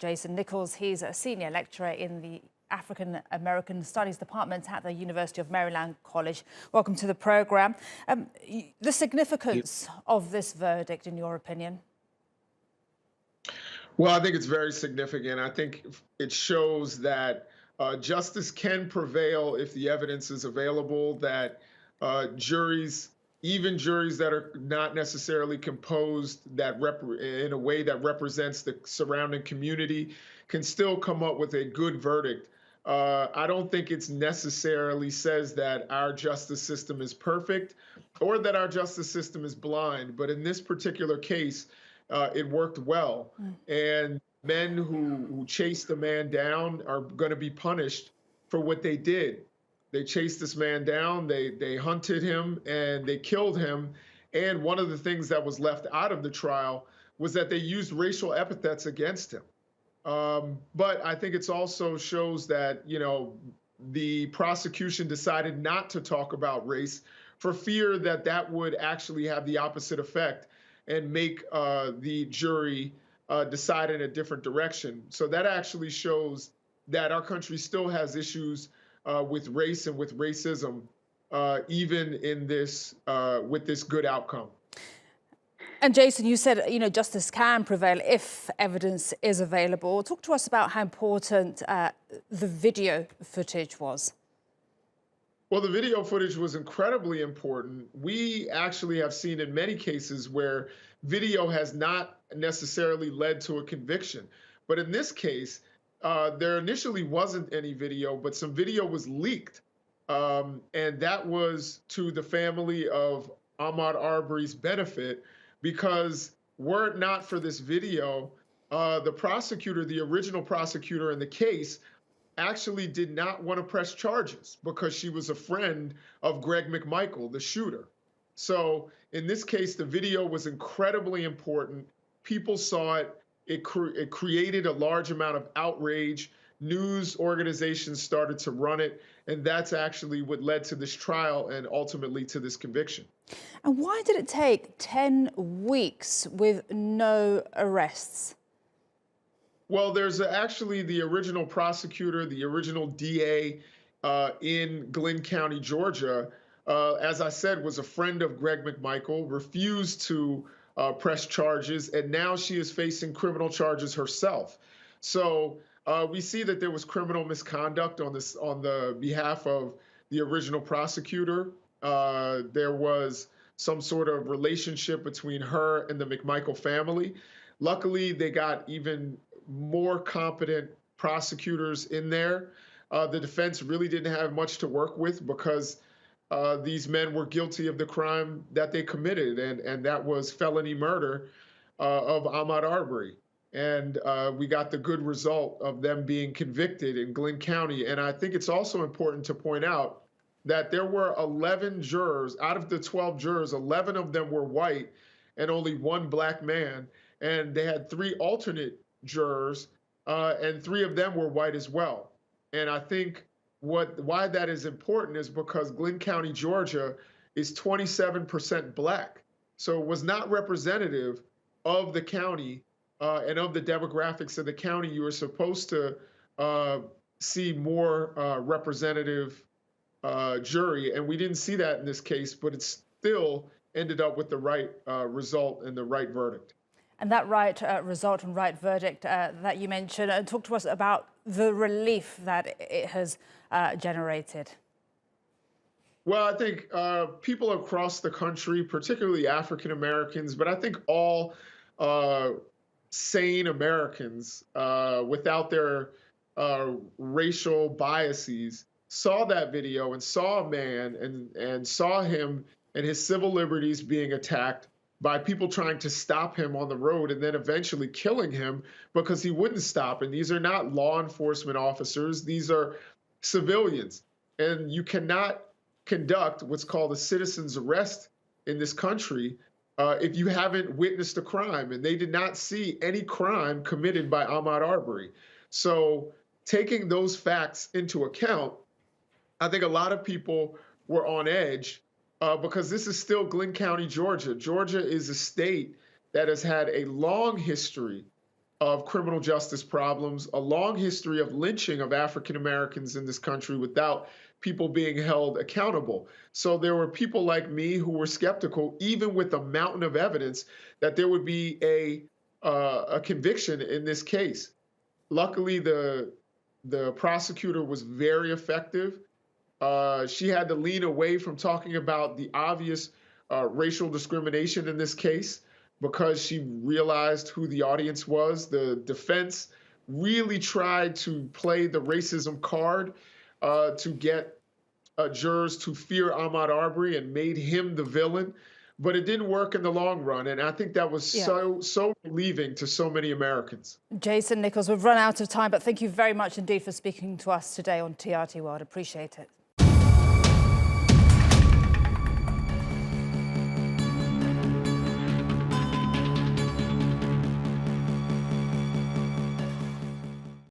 Jason Nichols. He's a senior lecturer in the African American Studies Department at the University of Maryland College. Welcome to the program. The significance of this verdict, in your opinion? Well, I think it's very significant. I think it shows that justice can prevail if the evidence is available, that juries, even juries that are not necessarily composed in a way that represents the surrounding community, can still come up with a good verdict. I don't think it's necessarily says that our justice system is perfect or that our justice system is blind, but in this particular case, it worked well. And men who chased the man down are going to be punished for what they did. They chased this man down, they hunted him, and they killed him. And one of the things that was left out of the trial was that they used racial epithets against him. But I think it also shows that, the prosecution decided not to talk about race for fear that that would actually have the opposite effect and make the jury decide in a different direction. So that actually shows that our country still has issues with race and with racism, even in this with this good outcome. And Jason, you said, justice can prevail if evidence is available. Talk to us about how important the video footage was. Well, the video footage was incredibly important. We actually have seen in many cases where video has not necessarily led to a conviction. But in this case, there initially wasn't any video, but some video was leaked. And that was to the family of Ahmaud Arbery's benefit, because were it not for this video, the prosecutor, the original prosecutor in the case, actually did not want to press charges because she was a friend of Greg McMichael, the shooter. So in this case, the video was incredibly important. People saw it. It created a large amount of outrage. News organizations started to run it. And that's actually what led to this trial and ultimately to this conviction. And why did it take 10 weeks with no arrests? Well, there's actually the original prosecutor, the original DA in Glynn County, Georgia, as I said, was a friend of Greg McMichael, refused to press charges, and now she is facing criminal charges herself. So we see that there was criminal misconduct on the behalf of the original prosecutor. There was some sort of relationship between her and the McMichael family. Luckily, they got even more competent prosecutors in there. The defense really didn't have much to work with because these men were guilty of the crime that they committed, and that was felony murder of Ahmaud Arbery. And we got the good result of them being convicted in Glynn County. And I think it's also important to point out that there were 11 jurors. Out of the 12 jurors, 11 of them were white and only one black man. And they had 3 alternate jurors, and 3 of them were white as well. And I think why that is important is because Glynn County, Georgia is 27% black. So it was not representative of the county and of the demographics of the county. You were supposed to see more representative jury, and we didn't see that in this case, but it still ended up with the right result and the right verdict. And that right result and right verdict that you mentioned, talk to us about the relief that it has generated. Well, I think people across the country, particularly African Americans, but I think all sane Americans without their racial biases saw that video and saw a man and saw him and his civil liberties being attacked by people trying to stop him on the road and then eventually killing him because he wouldn't stop. And these are not law enforcement officers. These are civilians. And you cannot conduct what's called a citizen's arrest in this country if you haven't witnessed a crime. And they did not see any crime committed by Ahmaud Arbery. So taking those facts into account, I think a lot of people were on edge because this is still Glynn County, Georgia. Georgia is a state that has had a long history of criminal justice problems, a long history of lynching of African Americans in this country without people being held accountable. So there were people like me who were skeptical, even with a mountain of evidence, that there would be a conviction in this case. Luckily, the prosecutor was very effective. She had to lean away from talking about the obvious racial discrimination in this case because she realized who the audience was. The defense really tried to play the racism card to get jurors to fear Ahmaud Arbery and made him the villain. But it didn't work in the long run. And I think that was so relieving to so many Americans. Jason Nichols, we've run out of time, but thank you very much indeed for speaking to us today on TRT World. Appreciate it.